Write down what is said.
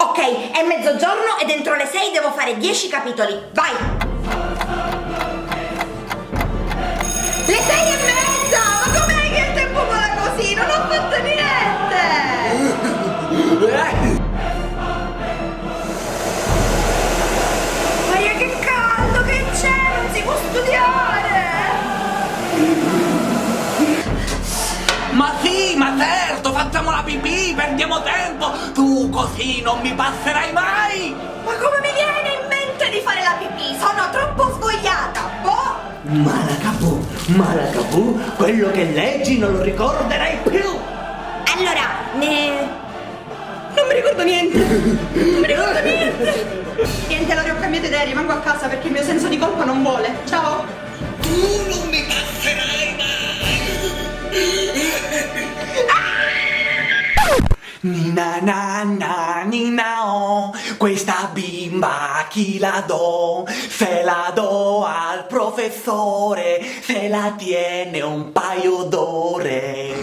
Ok, è mezzogiorno e dentro le 6 devo fare 10 capitoli. Vai! Le 6:30! Ma com'è che il tempo vola così? Non ho fatto niente! Maria, che caldo che c'è! Non si può studiare! Ma sì, ma certo, facciamo la pipì, perdiamo tempo. Tu così non mi passerai mai. Ma come mi viene in mente di fare la pipì? Sono troppo svogliata, boh! Malacabù, quello che leggi non lo ricorderai più. Allora, non mi ricordo niente. Non mi ricordo niente. Niente, allora ho cambiato idea, rimango a casa perché il mio senso di colpa non vuole. Ciao. Tu non mi passerai mai. Nina na na nina oh, questa bimba chi la do? Se la do al professore, se la tiene un paio d'ore.